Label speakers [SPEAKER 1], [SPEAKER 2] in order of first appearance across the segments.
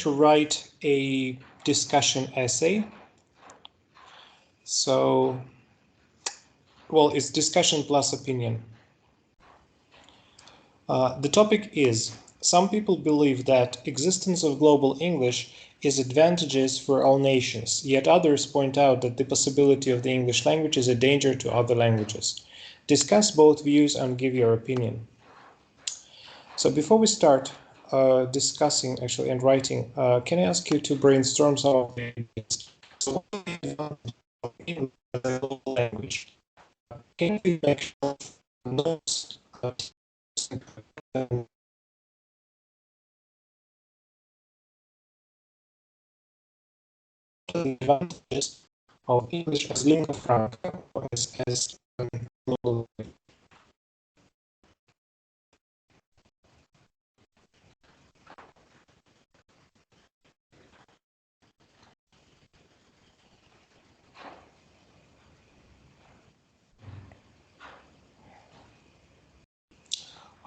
[SPEAKER 1] to write a discussion essay. So, well, it's discussion plus opinion. The topic is, some people believe that existence of global English is advantageous for all nations, yet others point out that the possibility of the English language is a danger to other languages. Discuss both views and give your opinion. So before we start discussing actually and writing, can I ask you to brainstorm some of the ideas? So what is the advantage of English as a global language? Can you make notes the advantages of English as lingua franca or as global language?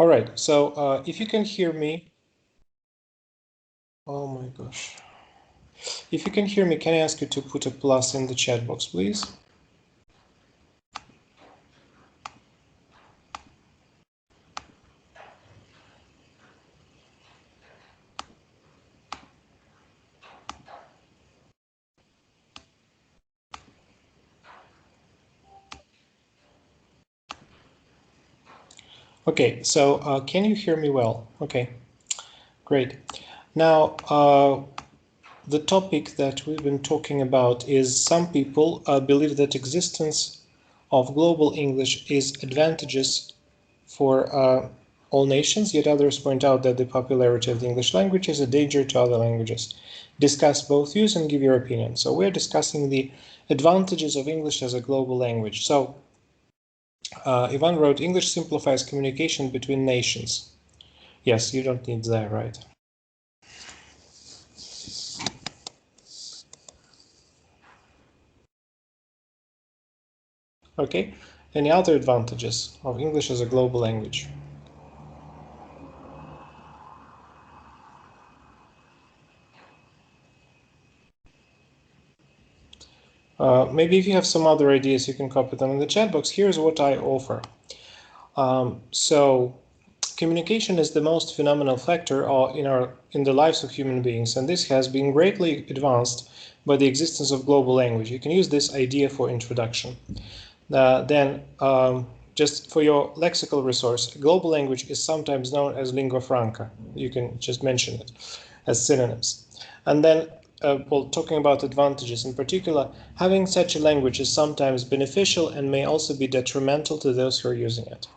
[SPEAKER 1] All right, so if you can hear me, oh my gosh. If you can hear me, can I ask you to put a plus in the chat box, please? Okay, so can you hear me well? Okay, great. Now, the topic that we've been talking about is some people believe that existence of global English is advantageous for all nations, yet others point out that the popularity of the English language is a danger to other languages. Discuss both views and give your opinion. So we're discussing the advantages of English as a global language. So Ivan wrote, English simplifies communication between nations. Yes, you don't need that, right? Okay, any other advantages of English as a global language? Maybe if you have some other ideas, you can copy them in the chat box. Here's what I offer. So communication is the most phenomenal factor in the lives of human beings, and this has been greatly advanced by the existence of global language. You can use this idea for introduction. Then, just for your lexical resource, global language is sometimes known as lingua franca. You can just mention it as synonyms. And then, well, talking about advantages in particular, having such a language is sometimes beneficial and may also be detrimental to those who are using it.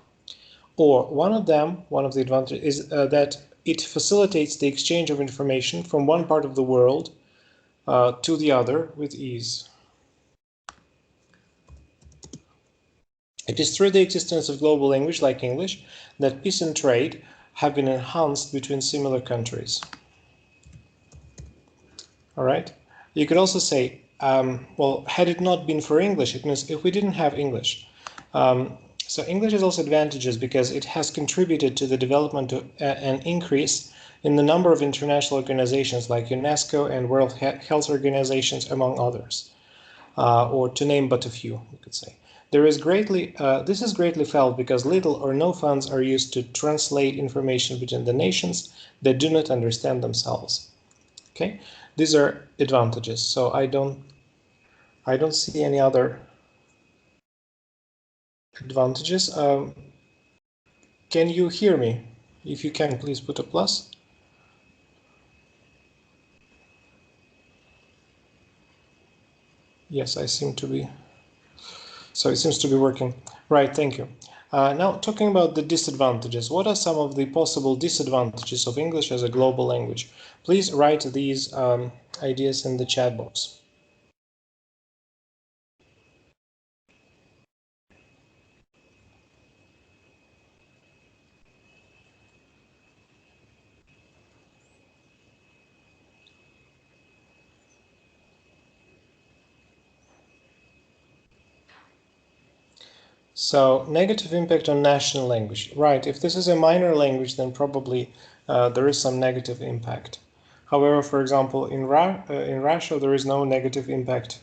[SPEAKER 1] Or one of the advantages is that it facilitates the exchange of information from one part of the world to the other with ease. It is through the existence of global language like English that peace and trade have been enhanced between similar countries. All right. You could also say, well, had it not been for English, it means if we didn't have English. So English has also advantages because it has contributed to the development of an increase in the number of international organizations like UNESCO and World Health Organizations, among others, or to name but a few, you could say. This is greatly felt because little or no funds are used to translate information between the nations that do not understand themselves. Okay, these are advantages. So I don't see any other advantages. Can you hear me? If you can, please put a plus. Yes, I seem to be. So it seems to be working. Right, thank you. Now, talking about the disadvantages, what are some of the possible disadvantages of English as a global language? Please write these ideas in the chat box. So, negative impact on national language. Right, if this is a minor language, then probably there is some negative impact. However, for example, in Russia, there is no negative impact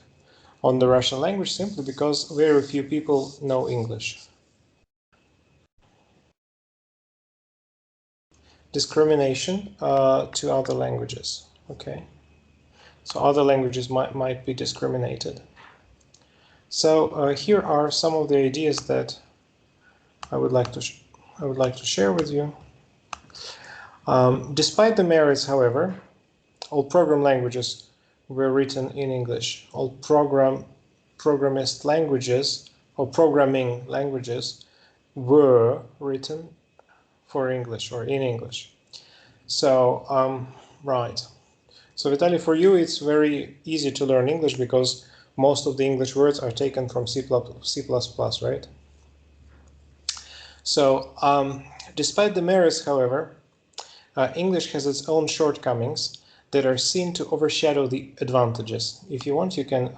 [SPEAKER 1] on the Russian language simply because very few people know English. Discrimination to other languages. Okay, so other languages might be discriminated. So here are some of the ideas that I would like to share with you. Despite the merits, however, all program languages were written in English. All programmist languages or programming languages were written for English or in English. So, right. So, Vitaly, for you, it's very easy to learn English because most of the English words are taken from C++, right? So, despite the merits, however, English has its own shortcomings that are seen to overshadow the advantages. If you want, you can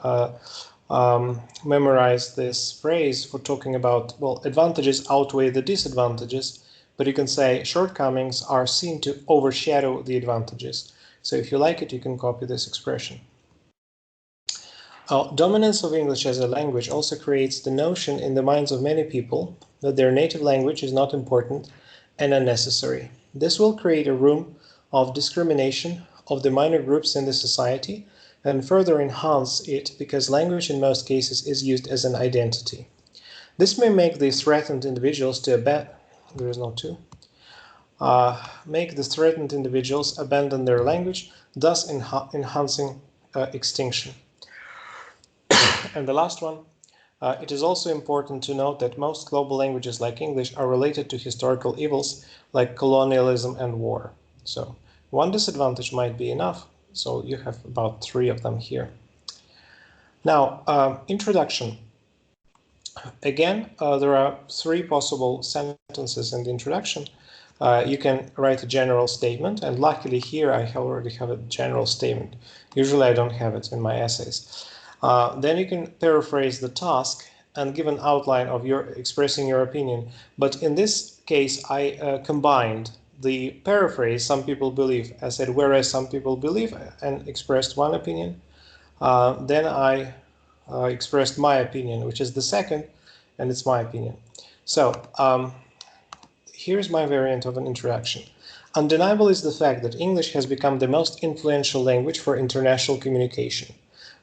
[SPEAKER 1] memorize this phrase for talking about, well, advantages outweigh the disadvantages, but you can say shortcomings are seen to overshadow the advantages. So if you like it, you can copy this expression. Dominance of English as a language also creates the notion in the minds of many people that their native language is not important and unnecessary. This will create a room of discrimination of the minor groups in the society and further enhance it because language in most cases is used as an identity. This may make the threatened individuals make the threatened individuals abandon their language, thus enhancing extinction. And the last one, it is also important to note that most global languages like English are related to historical evils like colonialism and war. So one disadvantage might be enough. So you have about 3 of them here. Now, introduction. Again, there are 3 possible sentences in the introduction. You can write a general statement, and luckily here I already have a general statement. Usually I don't have it in my essays. Then you can paraphrase the task and give an outline of expressing your opinion. But in this case, I combined the paraphrase, some people believe. I said, whereas some people believe, and expressed one opinion. Then I expressed my opinion, which is the second, and it's my opinion. So here's my variant of an introduction. Undeniable is the fact that English has become the most influential language for international communication.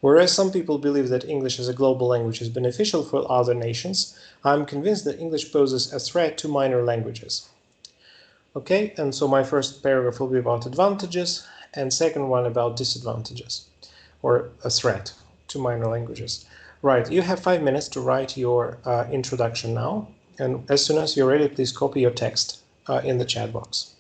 [SPEAKER 1] Whereas some people believe that English as a global language is beneficial for other nations, I'm convinced that English poses a threat to minor languages. Okay, and so my first paragraph will be about advantages, and second one about disadvantages, or a threat to minor languages. Right, you have 5 minutes to write your introduction now, and as soon as you're ready, please copy your text in the chat box.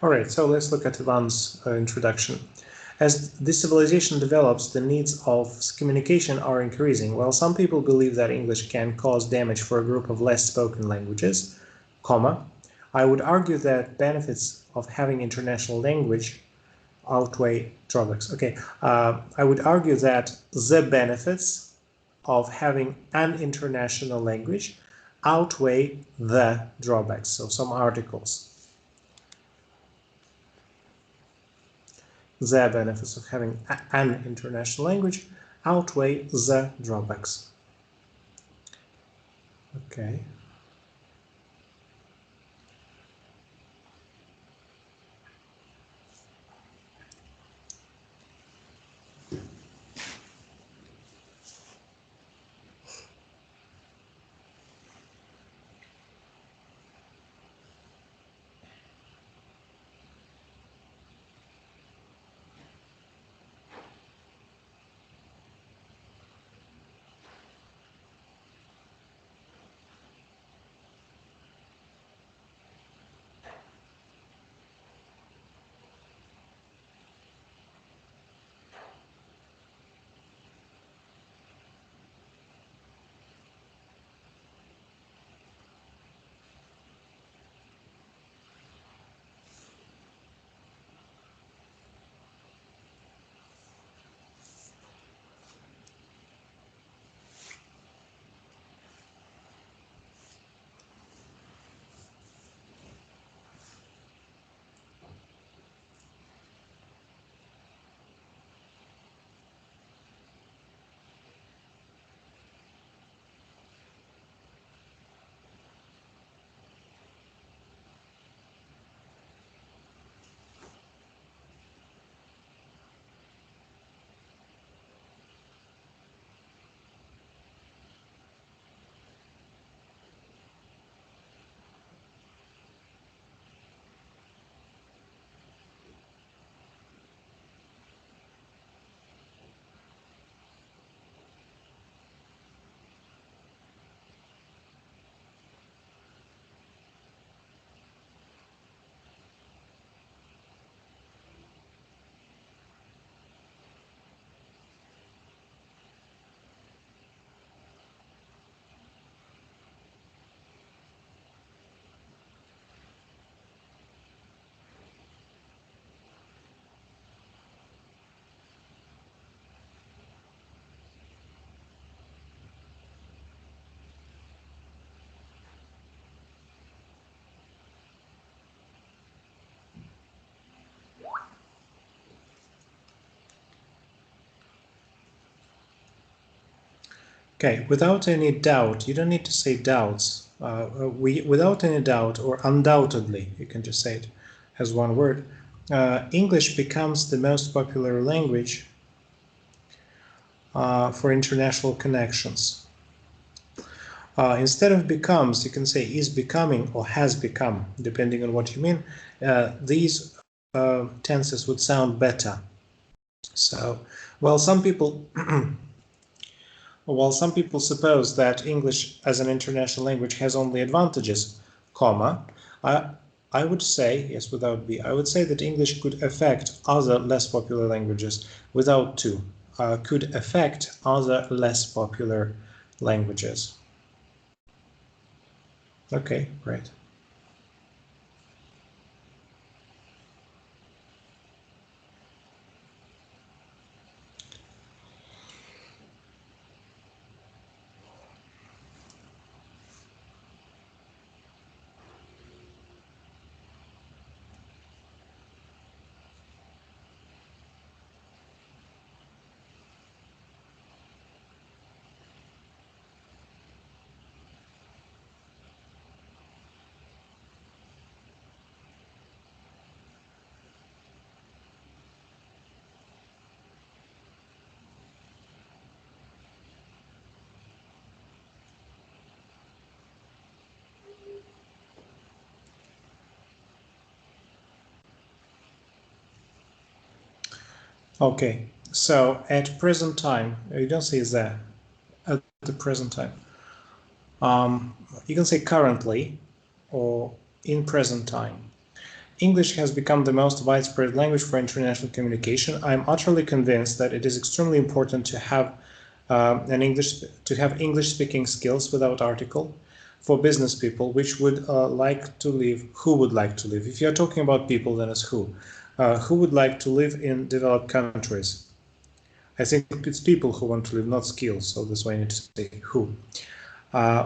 [SPEAKER 1] All right, so let's look at Ivan's introduction. As this civilization develops, the needs of communication are increasing. While some people believe that English can cause damage for a group of less spoken languages, comma, I would argue that benefits of having international language outweigh drawbacks. Okay, I would argue that the benefits of having an international language outweigh the drawbacks. So some articles. The benefits of having an international language outweigh the drawbacks. Okay. Okay, without any doubt, you don't need to say doubts. Without any doubt or undoubtedly, you can just say it as one word. English becomes the most popular language for international connections. Instead of becomes, you can say is becoming or has become, depending on what you mean. These tenses would sound better. So, well, some people while some people suppose that English as an international language has only advantages, comma, I would say, yes, without be, I would say that English could affect other less popular languages without to, could affect other less popular languages. Okay, great. Okay, so at present time, you don't say there, at the present time. You can say currently or in present time. English has become the most widespread language for international communication. I am utterly convinced that it is extremely important to have English speaking skills without article for business people which would like to live, who would like to live. If you're talking about people, then it's who. Who would like to live in developed countries? I think it's people who want to live, not skills. So that's why I need to say who.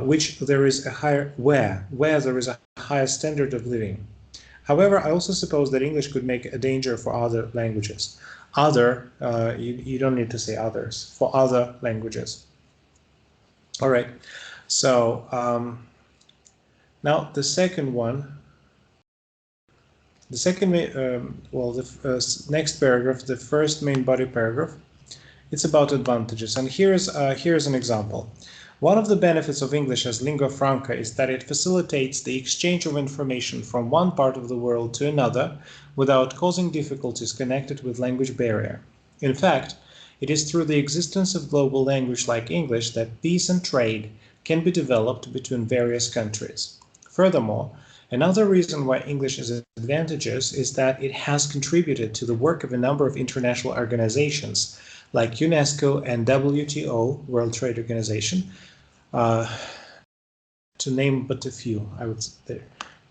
[SPEAKER 1] Which there is a higher, where there is a higher standard of living. However, I also suppose that English could make a danger for other languages. Other, you don't need to say others, for other languages. All right, so now the second one, the second, the next paragraph, the first main body paragraph, it's about advantages. And here's an example. One of the benefits of English as lingua franca is that it facilitates the exchange of information from one part of the world to another without causing difficulties connected with language barrier. In fact, it is through the existence of global language like English that peace and trade can be developed between various countries. Furthermore, another reason why English is advantageous is that it has contributed to the work of a number of international organizations like UNESCO and WTO, World Trade Organization, to name but a few. I would say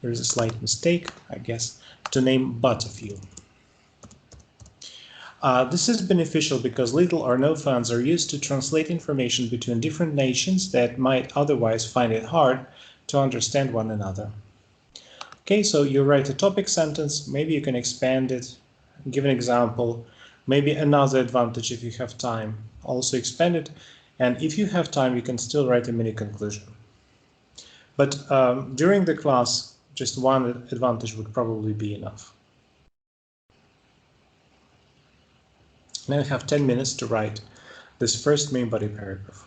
[SPEAKER 1] there is a slight mistake, I guess, to name but a few. This is beneficial because little or no funds are used to translate information between different nations that might otherwise find it hard to understand one another. Okay, so you write a topic sentence, maybe you can expand it, give an example, maybe another advantage if you have time, also expand it, and if you have time, you can still write a mini conclusion. But during the class, just one advantage would probably be enough. Now you have 10 minutes to write this first main body paragraph.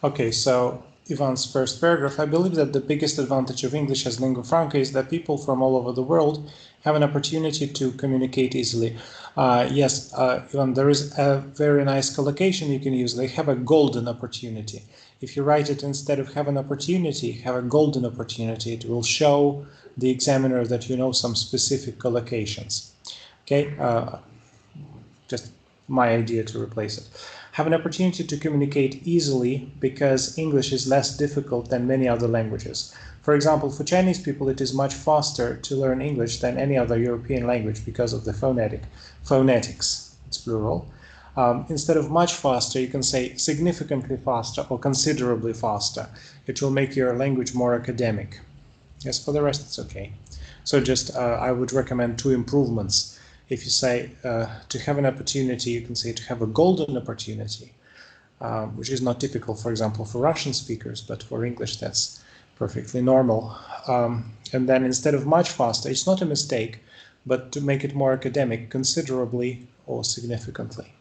[SPEAKER 1] Okay, so Ivan's first paragraph. I believe that the biggest advantage of English as lingua franca is that people from all over the world have an opportunity to communicate easily. Yes, Ivan, there is a very nice collocation you can use. They have a golden opportunity. If you write it instead of have an opportunity, have a golden opportunity, it will show the examiner that you know some specific collocations. Okay, just my idea to replace it. Have an opportunity to communicate easily because English is less difficult than many other languages. For example, for Chinese people, it is much faster to learn English than any other European language because of the phonetics. It's plural. Instead of much faster, you can say significantly faster or considerably faster. It will make your language more academic. Yes, for the rest, it's okay. So just I would recommend two improvements. If you say to have an opportunity, you can say to have a golden opportunity, which is not typical, for example, for Russian speakers, but for English, that's perfectly normal. And then instead of much faster, it's not a mistake, but to make it more academic, considerably or significantly.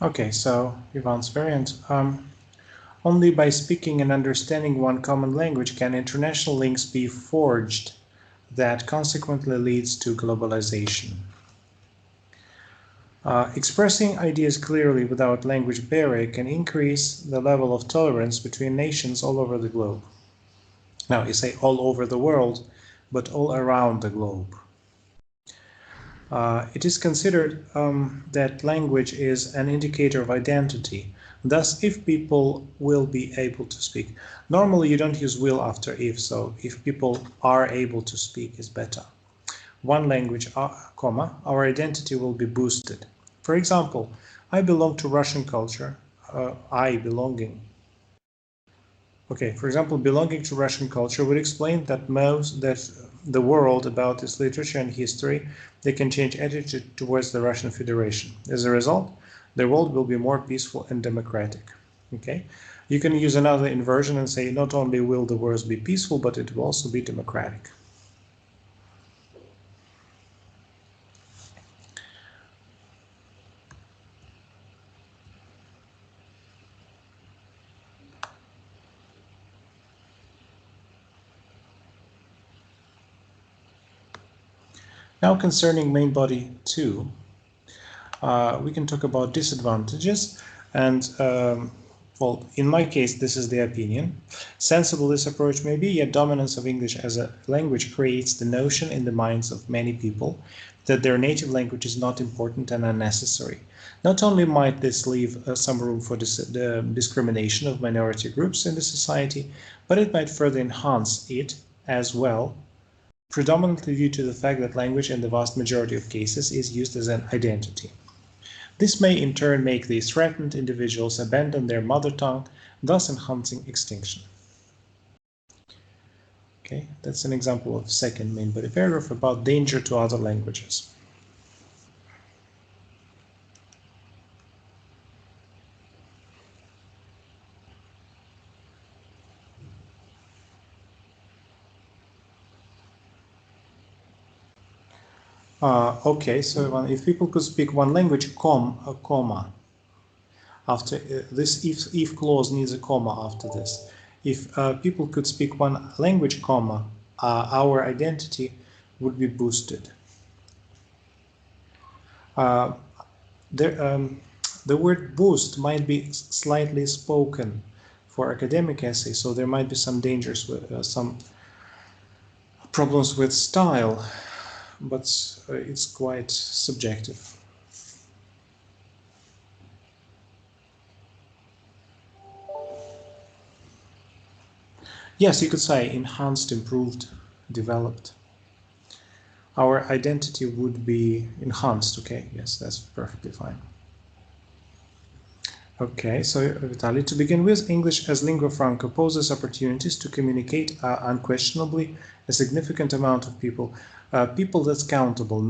[SPEAKER 1] Okay, so Ivan's variant. Only by speaking and understanding one common language can international links be forged that consequently leads to globalization. Expressing ideas clearly without language barrier can increase the level of tolerance between nations all over the globe. Now, you say all over the world, but all around the globe. It is considered that language is an indicator of identity. Thus, if people will be able to speak, normally you don't use will after if, so if people are able to speak is better. One language, comma, our identity will be boosted. For example, I belong to Russian culture. Okay, for example, belonging to Russian culture would explain that the world about its literature and history, they can change attitude towards the Russian Federation. As a result, the world will be more peaceful and democratic. Okay, you can use another inversion and say not only will the world be peaceful, but it will also be democratic. Now concerning main body 2, we can talk about disadvantages and well, in my case, this is the opinion. Sensible this approach may be, yet dominance of English as a language creates the notion in the minds of many people that their native language is not important and unnecessary. Not only might this leave some room for the discrimination of minority groups in the society, but it might further enhance it as well, predominantly due to the fact that language in the vast majority of cases is used as an identity. This may in turn make these threatened individuals abandon their mother tongue, thus enhancing extinction. Okay, that's an example of second main body paragraph about danger to other languages. Okay, so if people could speak one language, a comma. After this if clause needs a comma after this. If people could speak one language, comma, our identity would be boosted. The word boost might be slightly spoken for academic essays, so there might be some dangers with some problems with style, but it's quite subjective. Yes, you could say enhanced, improved, developed. Our identity would be enhanced. Okay, yes, that's perfectly fine. Okay, so Vitaly, to begin with, English as lingua franca poses opportunities to communicate unquestionably a significant amount of people. People that's countable,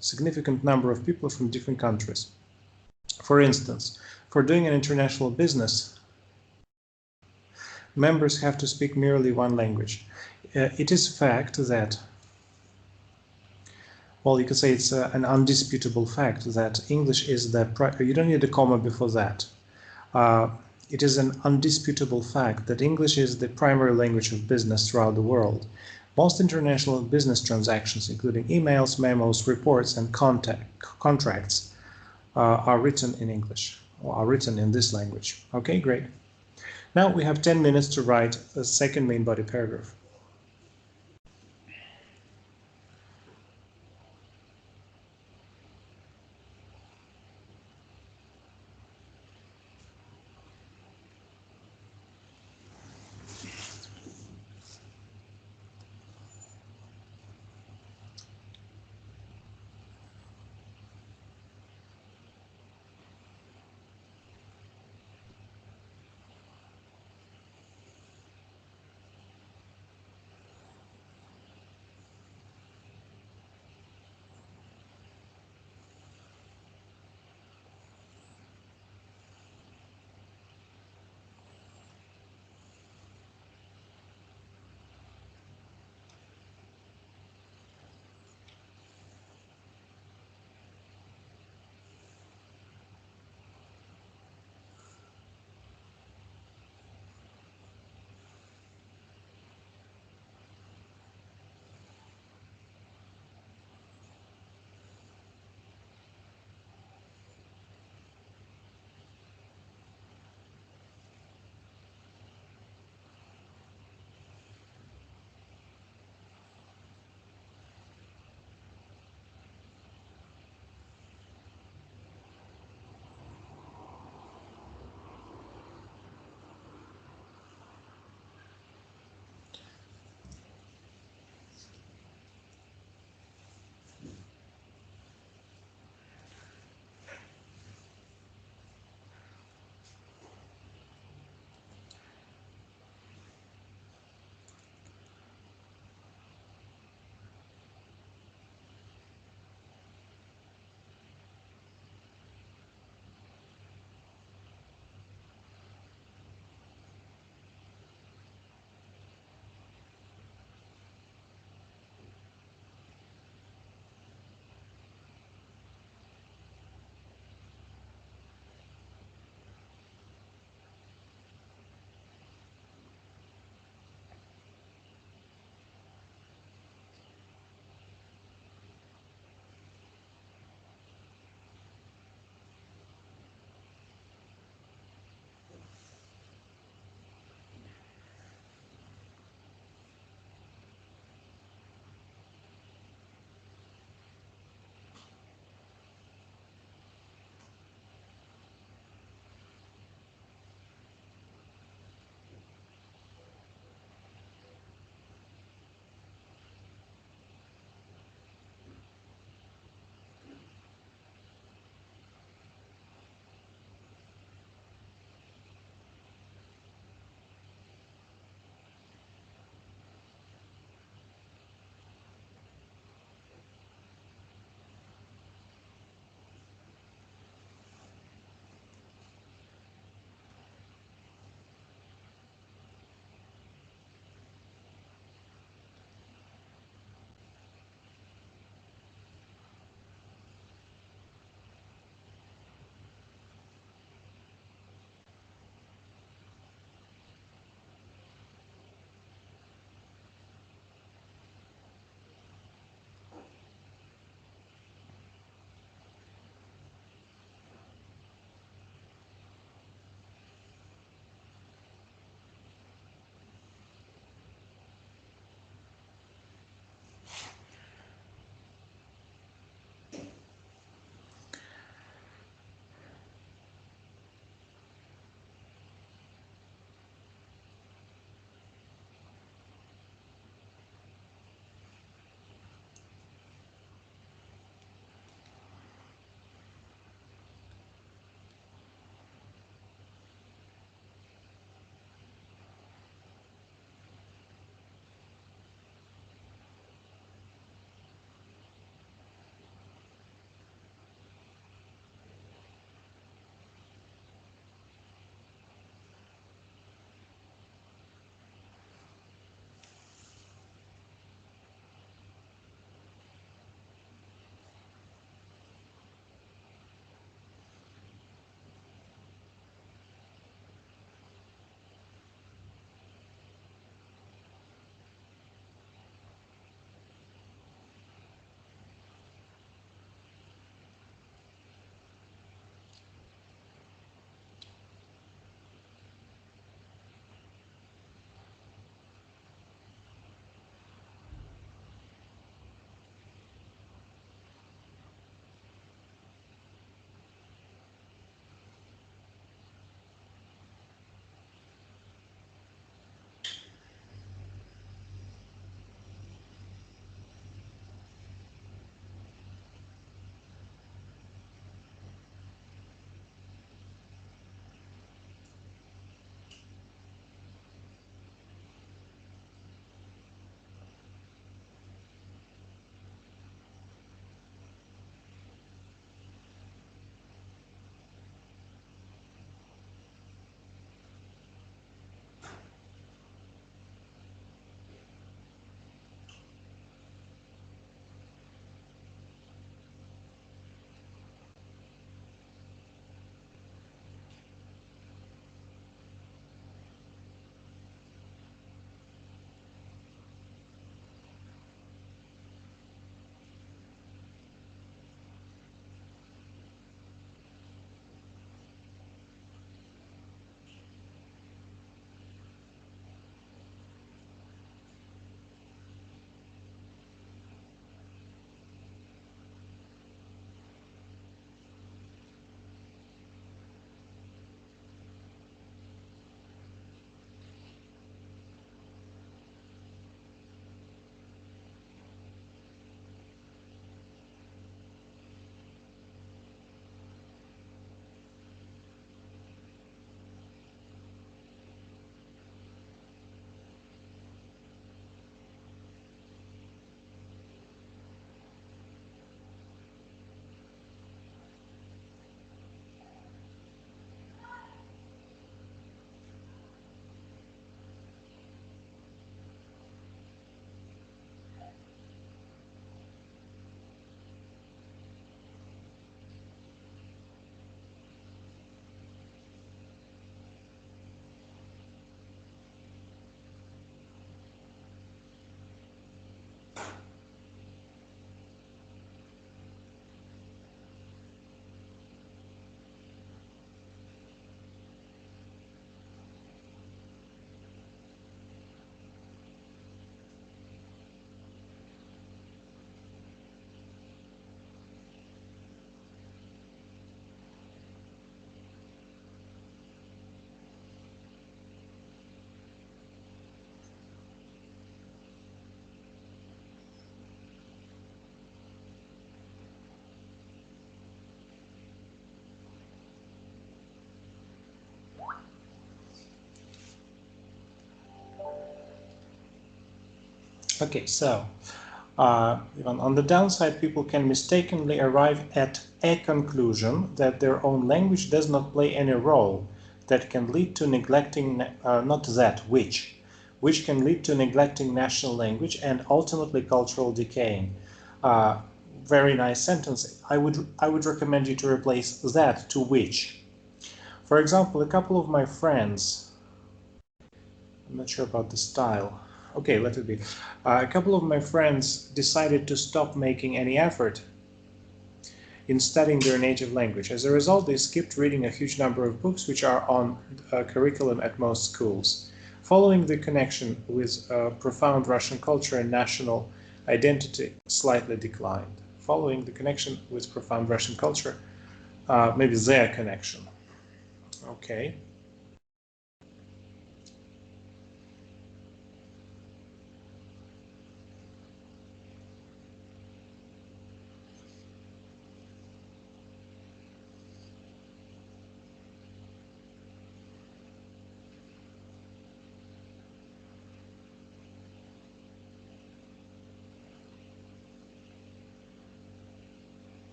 [SPEAKER 1] significant number of people from different countries. For instance, for doing an international business, members have to speak merely one language. It is fact that, well, you could say it's an undisputable fact that English is the, you don't need a comma before that. It is an undisputable fact that English is the primary language of business throughout the world. Most international business transactions, including emails, memos, reports, and contracts, are written in English, or are written in this language. Okay, great. Now we have 10 minutes to write a second main body paragraph. Okay, so even on the downside, people can mistakenly arrive at a conclusion that their own language does not play any role that can lead to neglecting, not that, which can lead to neglecting national language and ultimately cultural decaying. Very nice sentence. I would recommend you to replace that to which. For example, a couple of my friends, I'm not sure about the style. Okay, let it be. A couple of my friends decided to stop making any effort in studying their native language. As a result, they skipped reading a huge number of books which are on curriculum at most schools. Following the connection with profound Russian culture and national identity slightly declined. Following the connection with profound Russian culture, maybe their connection. Okay.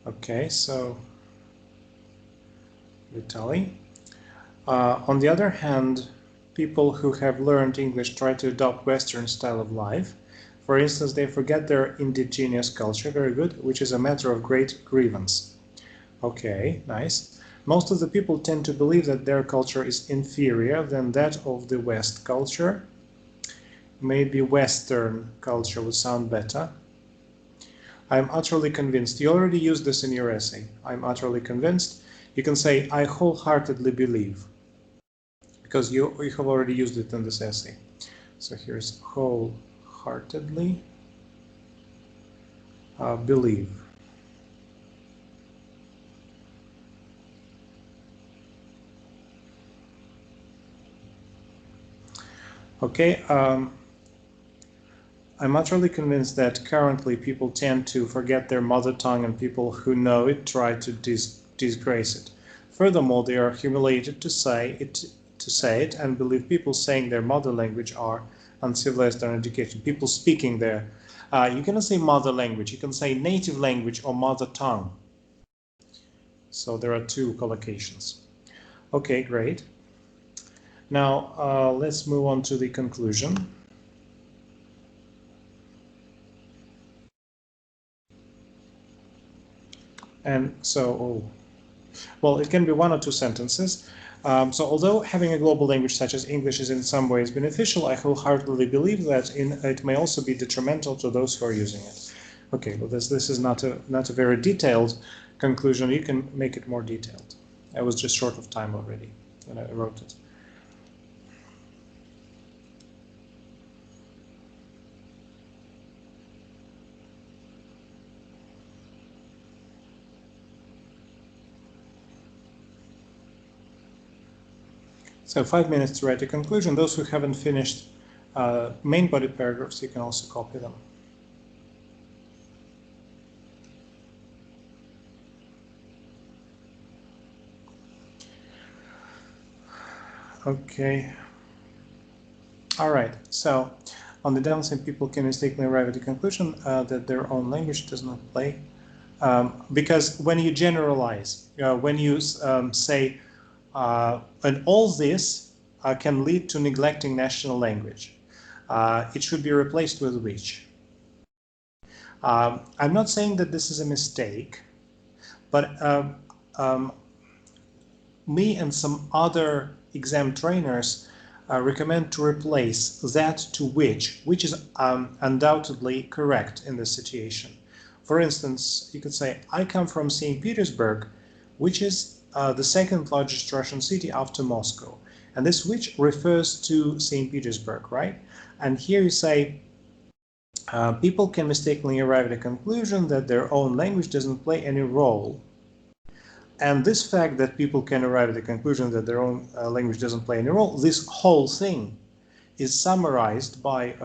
[SPEAKER 1] Okay, so Vitaly. On the other hand, people who have learned English try to adopt Western style of life. For instance, they forget their indigenous culture, very good, which is a matter of great grievance. Okay, nice. Most of the people tend to believe that their culture is inferior than that of the West culture. Maybe Western culture would sound better. I'm utterly convinced. You already used this in your essay. I'm utterly convinced. You can say, I wholeheartedly believe, because you have already used it in this essay. So here's wholeheartedly believe. Okay, I'm utterly convinced that currently people tend to forget their mother tongue, and people who know it try to disgrace it. Furthermore, they are humiliated to say it, and believe people saying their mother language are uncivilized or uneducated. People speaking there. You cannot say mother language. You can say native language or mother tongue. So there are two collocations. Okay, great. Now let's move on to the conclusion. And so, well, it can be one or two sentences. So although having a global language such as English is in some ways beneficial, I wholeheartedly believe that it may also be detrimental to those who are using it. Okay, well, this is not a very detailed conclusion. You can make it more detailed. I was just short of time already when I wrote it. So 5 minutes to write a conclusion. Those who haven't finished main body paragraphs, you can also copy them. Okay. All right. So on the downside, people can mistakenly arrive at the conclusion that their own language does not play. Because when you generalize, when you say, and all this can lead to neglecting national language, it should be replaced with which. I'm not saying that this is a mistake, but me and some other exam trainers recommend to replace that to which is undoubtedly correct in this situation. For instance, you could say, I come from St. Petersburg, which is the second largest Russian city after Moscow. And this which refers to St. Petersburg, right? And here you say, people can mistakenly arrive at a conclusion that their own language doesn't play any role. And this fact that people can arrive at the conclusion that their own language doesn't play any role, this whole thing is summarized by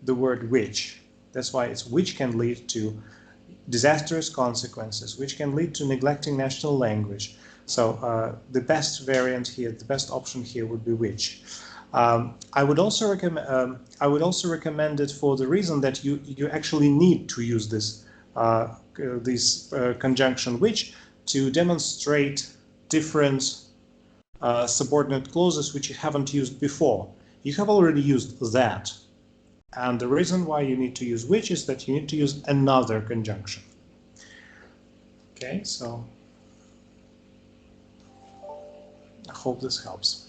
[SPEAKER 1] the word which. That's why it's which can lead to disastrous consequences, which can lead to neglecting national language. So the best variant here, the best option here would be which. I would also recommend it for the reason that you actually need to use this conjunction which to demonstrate different subordinate clauses which you haven't used before. You have already used that. And the reason why you need to use which is that you need to use another conjunction. Okay, so I hope this helps.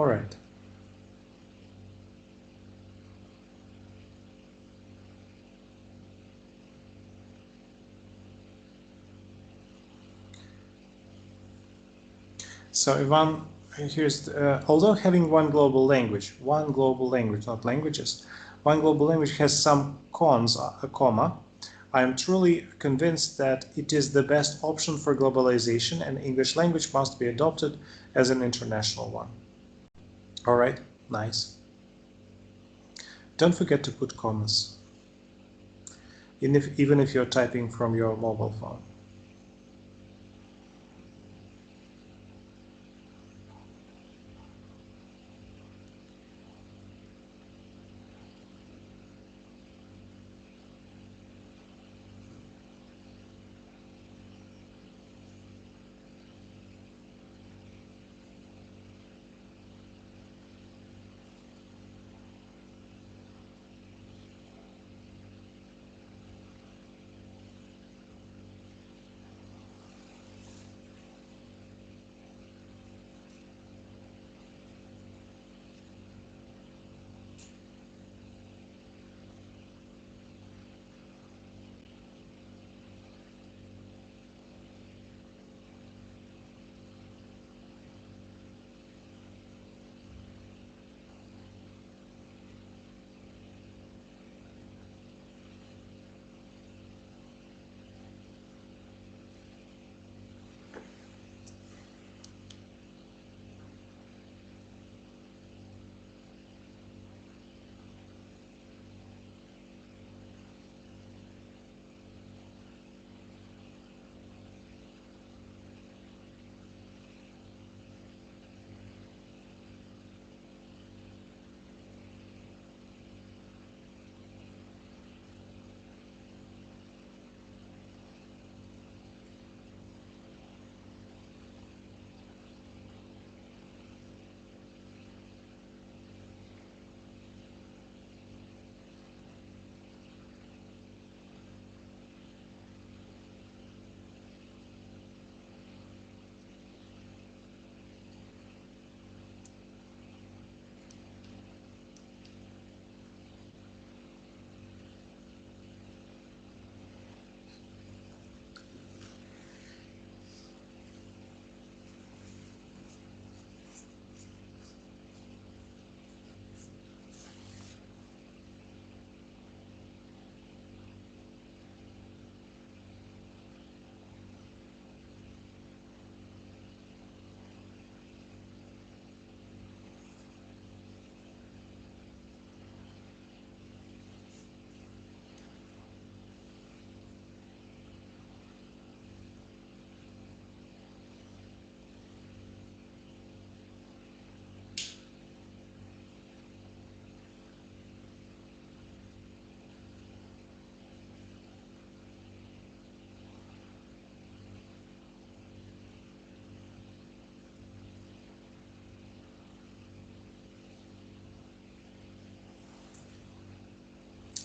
[SPEAKER 1] All right. So Ivan, although having one global language, not languages, one global language has some cons, a comma, I am truly convinced that it is the best option for globalization, and English language must be adopted as an international one. All right, nice. Don't forget to put commas, even if you're typing from your mobile phone.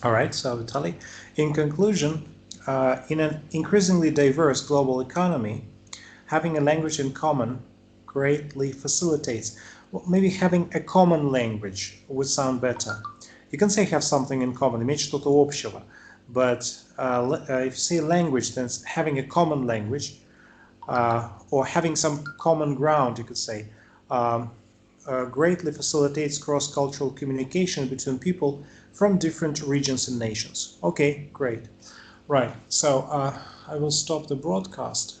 [SPEAKER 1] All right, so Vitaly, in conclusion, in an increasingly diverse global economy, having a language in common greatly facilitates. Well, maybe having a common language would sound better. You can say have something in common, иметь что-то общего, but if you say language, then having a common language or having some common ground, you could say, greatly facilitates cross-cultural communication between people from different regions and nations. Okay, great. Right, so I will stop the broadcast.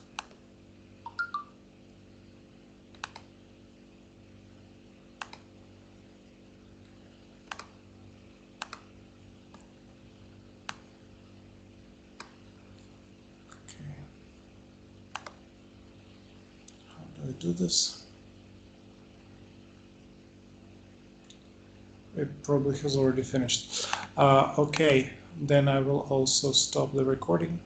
[SPEAKER 1] Okay. How do I do this? It probably has already finished. Okay, then I will also stop the recording.